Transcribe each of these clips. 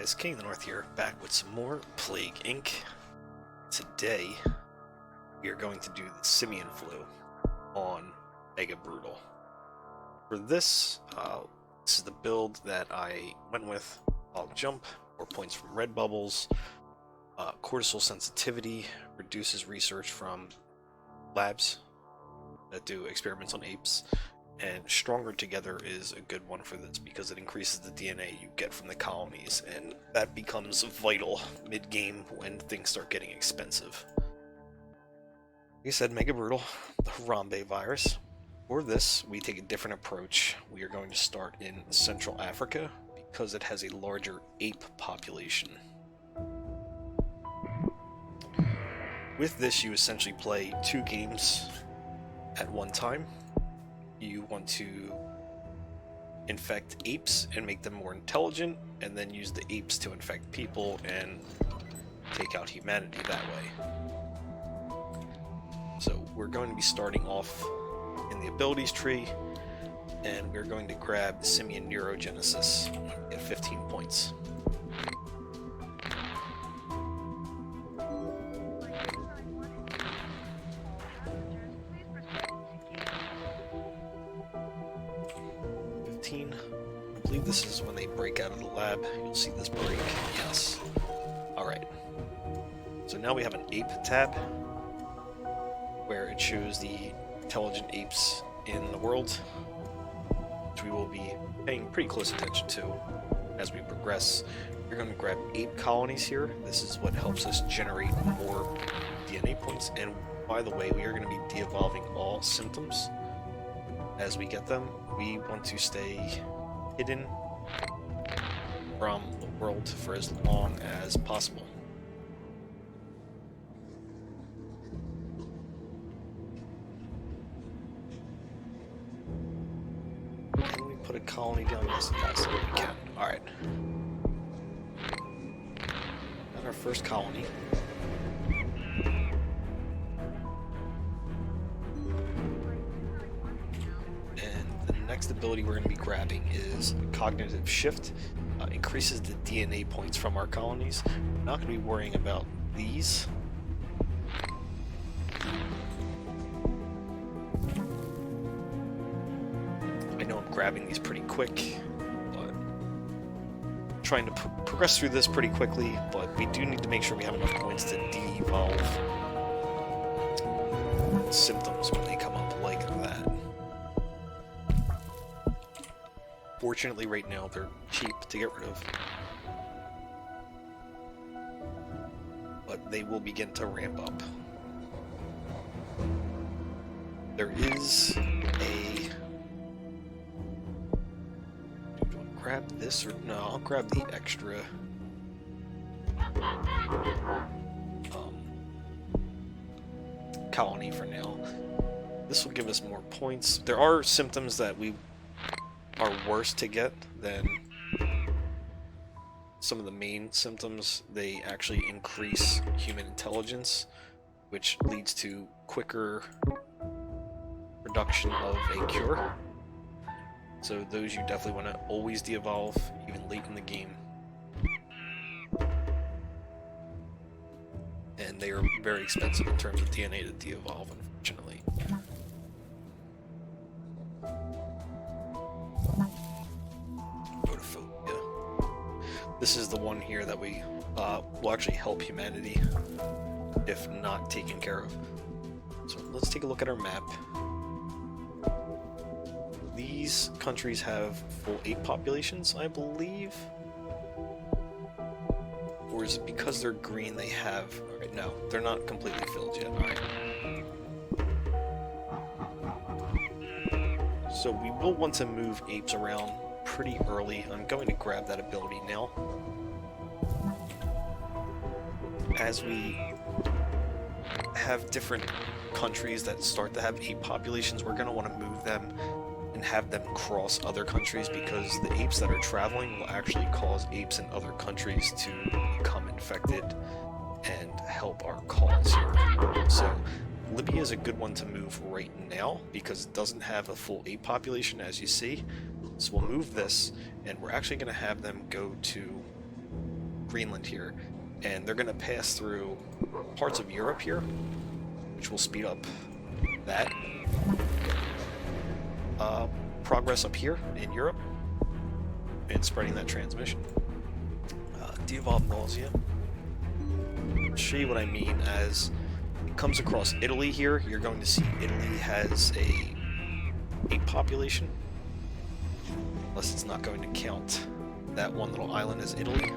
guys, King of the North here, back with some more Plague Inc. Today, we are going to do the Simian flu on Mega Brutal. For this, this is the build that I went with. I'll jump, 4 points from red bubbles, cortisol sensitivity, reduces research from labs that do experiments on apes, and Stronger Together is a good one for this because it increases the DNA you get from the colonies, and that becomes vital mid-game when things start getting expensive. Like I said, Mega Brutal, the Haemorrhagic virus. For this, we take a different approach. We are going to start in Central Africa because it has a larger ape population. With this, you essentially play 2 games at one time. You want to infect apes and make them more intelligent, and then use the apes to infect people and take out humanity that way. So we're going to be starting off in the abilities tree, and we're going to grab Simian Neuo-genisis at 15 points. I believe this is when they break out of the lab. You'll see this break. Yes. Alright. So now we have an ape tab where it shows the intelligent apes in the world, which we will be paying pretty close attention to as we progress. We're going to grab Ape Colonies here. This is what helps us generate more DNA points. And by the way, we are going to be de-evolving all symptoms as we get them. We want to stay hidden from the world for as long as possible. Can we put a colony down? Yes, we can. Alright. Got our first colony. Next ability we're going to be grabbing is Cognitive Shift. Increases the DNA points from our colonies. We're not going to be worrying about these. I know I'm grabbing these pretty quick, but I'm trying to progress through this pretty quickly, but we do need to make sure we have enough points to de-evolve symptoms when they come up like that. Fortunately, right now, they're cheap to get rid of. But they will begin to ramp up. There is a... Do I grab this or... No, I'll grab the extra... colony for now. This will give us more points. There are symptoms that are worse to get than some of the main symptoms. They actually increase human intelligence, which leads to quicker production of a cure. So those you definitely want to always de-evolve, even late in the game. And they are very expensive in terms of DNA to de-evolve, unfortunately. This is the one here that we will actually help humanity if not taken care of. So let's take a look at our map. These countries have full ape populations, I believe. Or is it because they're green they have... Alright, no, they're not completely filled yet. Alright. So we will want to move apes around pretty early. I'm going to grab that ability now. As we have different countries that start to have ape populations, we're going to want to move them and have them cross other countries, because the apes that are traveling will actually cause apes in other countries to become infected and help our cause here. So Libya is a good one to move right now because it doesn't have a full ape population, as you see. So we'll move this, and we're actually going to have them go to Greenland here, and they're going to pass through parts of Europe here, which will speed up that progress up here in Europe and spreading that transmission. De-evolved nausea. I'll show you what I mean. As it comes across Italy here, you're going to see Italy has a ape population, unless it's not going to count that one little island as Italy.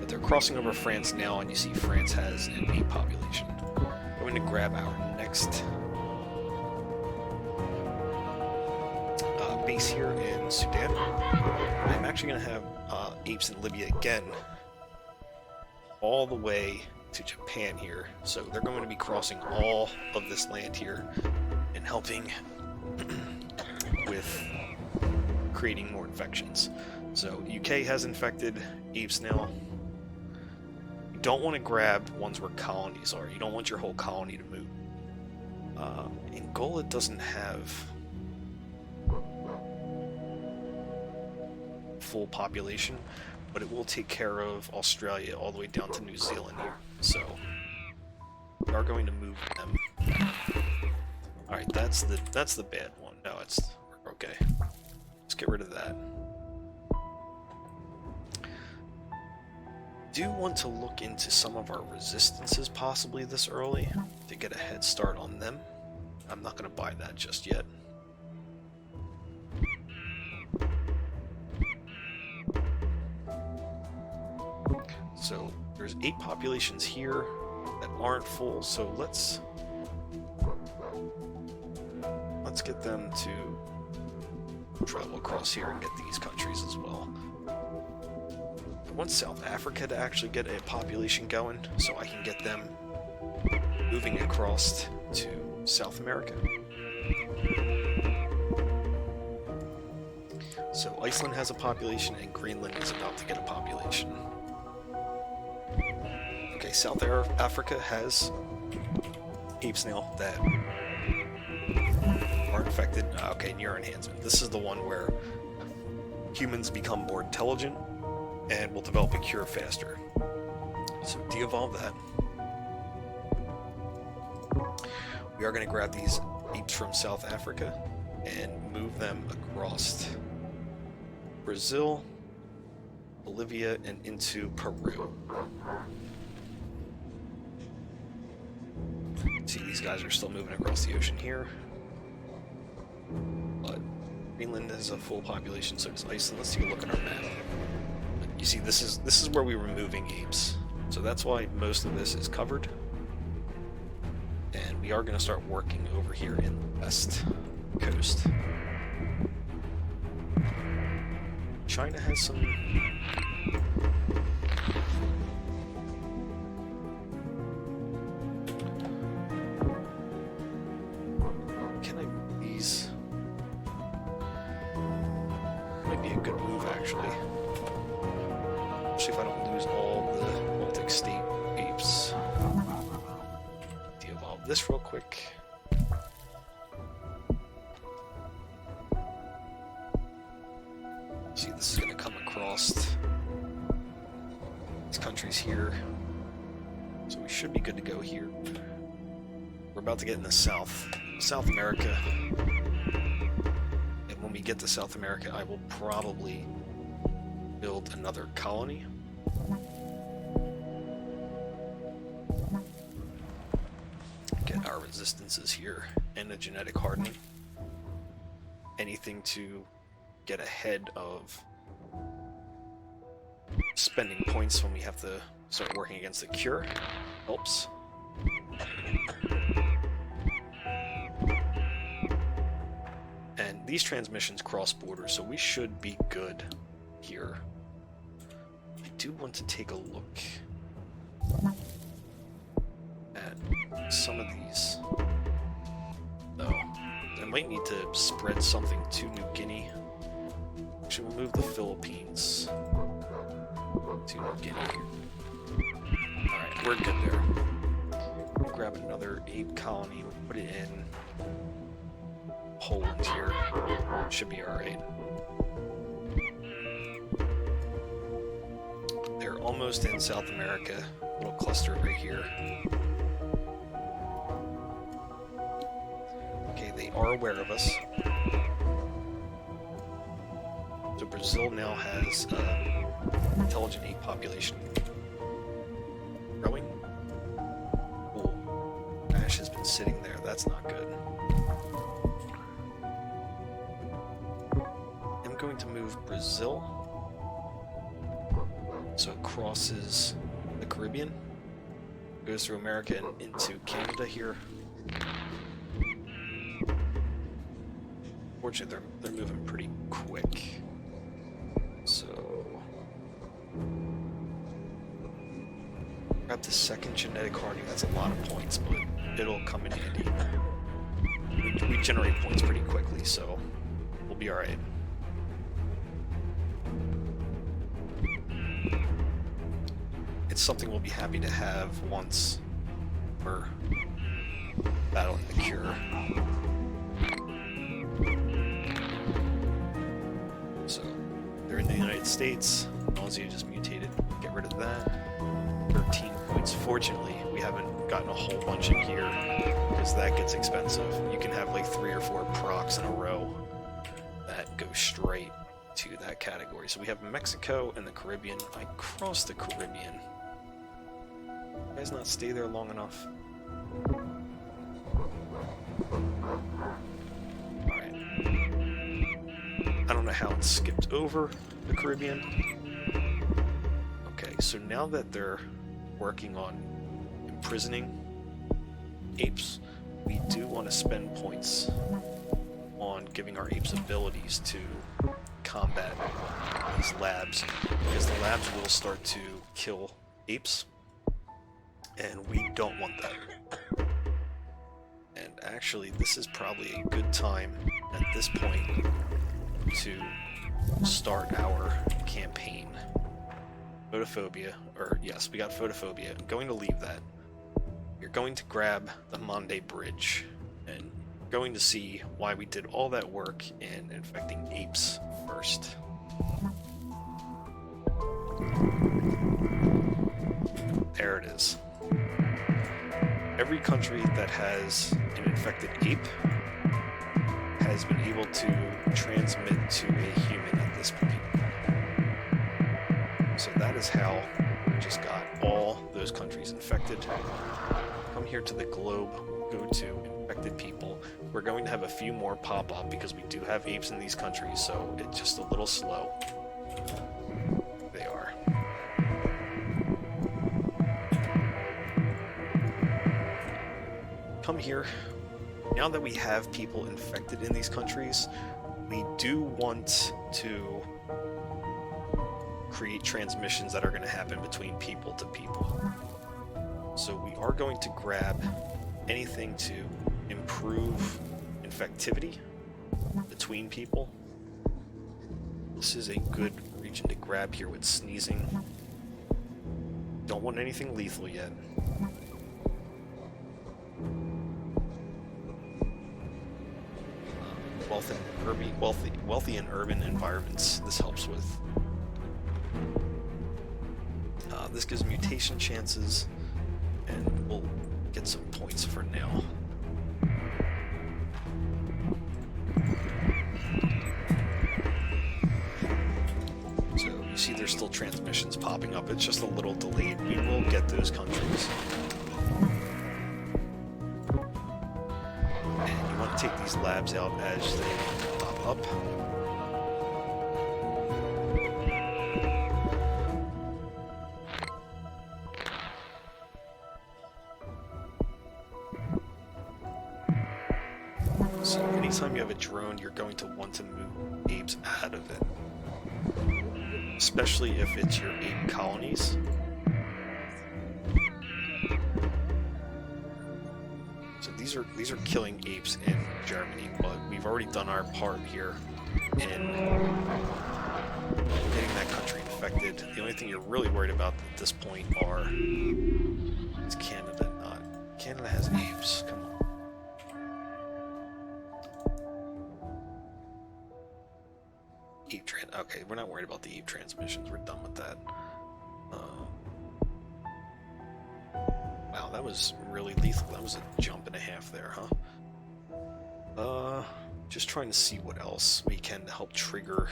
But they're crossing over France now, and you see France has an ape population. I'm going to grab our next base here in Sudan. I'm actually going to have apes in Libya again, all the way to Japan here. So they're going to be crossing all of this land here and helping with creating more infections. So UK has infected apes now. You don't want to grab ones where colonies are. You don't want your whole colony to move. Angola doesn't have full population, but it will take care of Australia all the way down to New Zealand here. So we are going to move them. Alright, that's the bad one. No, we're okay. Let's get rid of that. Do want to look into some of our resistances possibly this early to get a head start on them. I'm not going to buy that just yet. So there's 8 populations here that aren't full, so let's get them to travel across here and get these countries as well. I want South Africa to actually get a population going, so I can get them moving across to South America. So Iceland has a population, and Greenland is about to get a population. Okay, South Africa has apes now that are infected. Okay, neural enhancement. This is the one where humans become more intelligent and will develop a cure faster. So de-evolve that. We are going to grab these apes from South Africa and move them across Brazil, Bolivia, and into Peru. See, these guys are still moving across the ocean here. But Greenland has a full population, so does Iceland. Let's take a look at our map. You see, this is where we were moving apes. So that's why most of this is covered. And we are going to start working over here in the west coast. China has some... Can I move these? Might be a good move, actually. Especially if I don't lose all the Baltic state apes. De-evolve this real quick. See, this is going to come across these countries here. So we should be good to go here. We're about to get in the South America. And when we get to South America, I will probably build another colony. Get our resistances here and a genetic hardening. Anything to get ahead of spending points when we have to start working against the cure helps. And these transmissions cross borders, so we should be good here. I do want to take a look at some of these, though. I might need to spread something to New Guinea. Actually, we'll move the Philippines to New Guinea. Alright, we're good there. We'll grab another ape colony, we'll put it in Poland here. Should be alright. almost in South America, little cluster right here. Okay, they are aware of us. So Brazil now has intelligent ape population growing. Cool. Ash has been sitting there. That's not good. I'm going to move Brazil so it crosses the Caribbean, goes through America and into Canada here. Fortunately, they're moving pretty quick. So grab the second genetic hardening. That's a lot of points, but it'll come in handy. We generate points pretty quickly, so we'll be alright. It's something we'll be happy to have once we're battling the cure. So they're in the United States. Nausea just mutated. Get rid of that. 13 points. Fortunately, we haven't gotten a whole bunch in here because that gets expensive. You can have like 3 or 4 procs in a row that go straight to that category. So we have Mexico and the Caribbean. I crossed the Caribbean. You guys not stay there long enough? Alright. I don't know how it skipped over the Caribbean. Okay, so now that they're working on imprisoning apes, we do want to spend points on giving our apes abilities to combat these labs, because the labs will start to kill apes, and we don't want that. And actually, this is probably a good time at this point to start our campaign. Photophobia, or yes, we got photophobia. I'm going to leave that. You're going to grab the Hominidae Bridge, and going to see why we did all that work in infecting apes first. There it is. Every country that has an infected ape has been able to transmit to a human at this point. So that is how we just got all those countries infected. Come here to the globe, go to infected people. We're going to have a few more pop up because we do have apes in these countries, so it's just a little slow. They are. Come here. Now that we have people infected in these countries, we do want to create transmissions that are going to happen between people to people. So we are going to grab anything to improve infectivity between people. This is a good region to grab here with sneezing. Don't want anything lethal yet. Wealthy and urban environments, this helps with. This gives mutation chances, and we'll get some points for now. So you see there's still transmissions popping up. It's just a little delayed. We will get those countries. And you want to take these labs out as they pop up. So anytime you have a drone, you're going to want to move apes out of it. Especially if it's your ape colonies. So these are killing apes in Germany, but we've already done our part here in getting that country infected. The only thing you're really worried about at this point is Canada not. Canada has apes. Come on. Okay, we're not worried about the ape transmissions. We're done with that. that was really lethal. That was a jump and a half there, huh? Just trying to see what else we can help trigger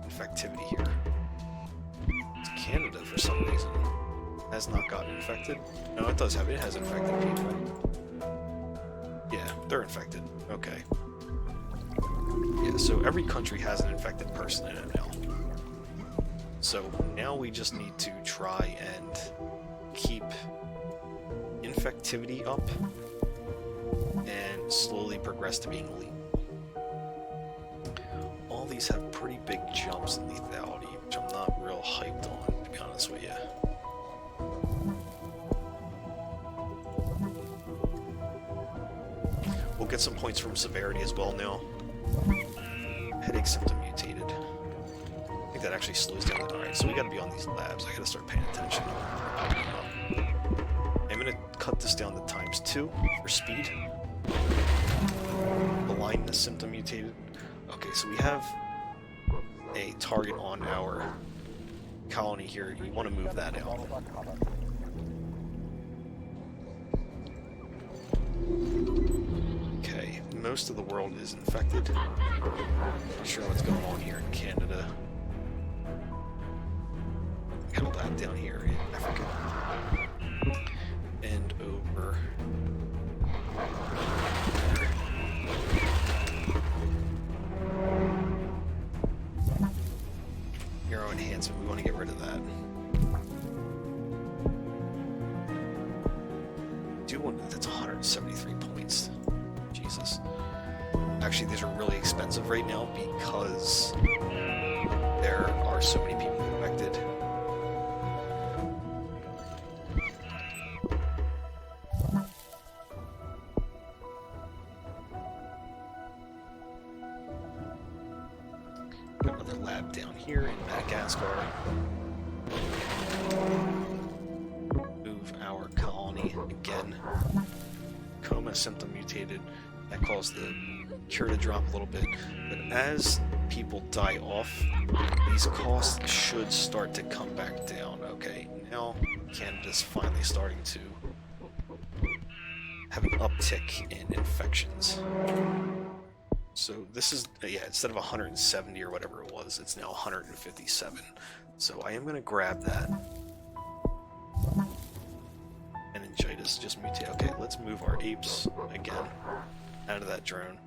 infectivity here. It's Canada, for some reason, has not gotten infected. No, it does have. It has infected people. Yeah, they're infected. Okay. Yeah, so every country has an infected person in it now. So now we just need to try and keep infectivity up and slowly progress to being elite. All these have pretty big jumps in lethality, which I'm not real hyped on, to be honest with you. We'll get some points from severity as well now. Headache symptom mutated. I think that actually slows down the... Alright, so we gotta be on these labs. I gotta start paying attention. I'm gonna cut this down to ×2 for speed. Blindness symptom mutated. Okay, so we have a target on our colony here. You want to move that out. Okay, most of the world is infected. Not sure what's going on here in Canada. Got all that down here in Africa. And over there. Neuro enhancement, we want to get rid of that. That's 173 points. Jesus. Actually, these are really expensive right now because there are so many people infected. Got another lab down here in Madagascar. Move our colony again. Coma symptom mutated. That caused the cure to drop a little bit. But as people die off, these costs should start to come back down. Okay, now Canada's finally starting to have an uptick in infections. So this is, yeah, instead of 170 or whatever it was, it's now 157. So I am going to grab that. Meningitis just mutate. Okay, let's move our apes again out of that drone.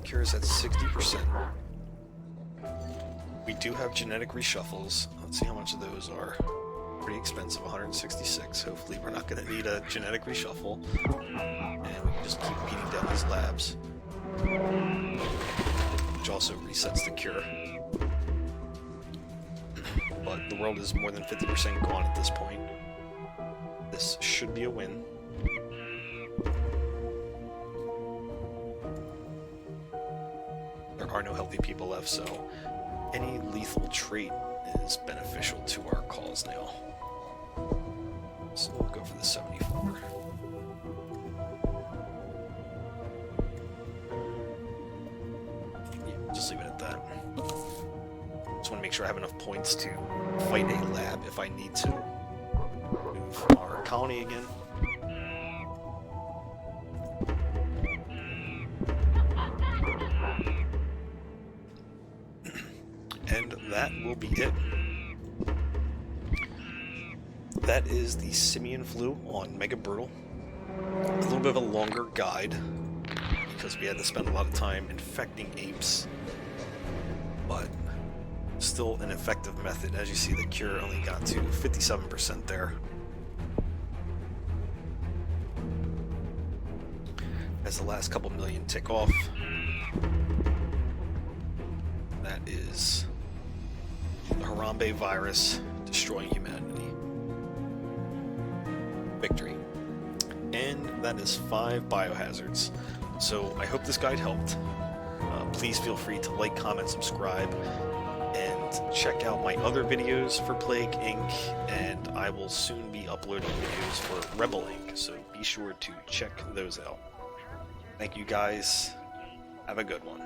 Cure is at 60%. We do have genetic reshuffles. Let's see how much of those are. Pretty expensive, 166. Hopefully we're not going to need a genetic reshuffle. And we can just keep beating down these labs. Which also resets the cure. But the world is more than 50% gone at this point. This should be a win. There are no healthy people left, so any lethal trait is beneficial to our cause now. So we'll go for the 74. Yeah, just leave it at that. Just want to make sure I have enough points to fight a lab if I need to. Move our colony again. And that will be it. That is the Simian flu on Mega Brutal. A little bit of a longer guide because we had to spend a lot of time infecting apes, but still an effective method. As you see, the cure only got to 57% there. As the last couple million tick off, that is the Haemorrhagic virus destroying humanity. Victory. And that is 5 biohazards. So I hope this guide helped. Please feel free to like, comment, subscribe, and check out my other videos for Plague Inc. And I will soon be uploading videos for Rebel Inc. So be sure to check those out. Thank you guys. Have a good one.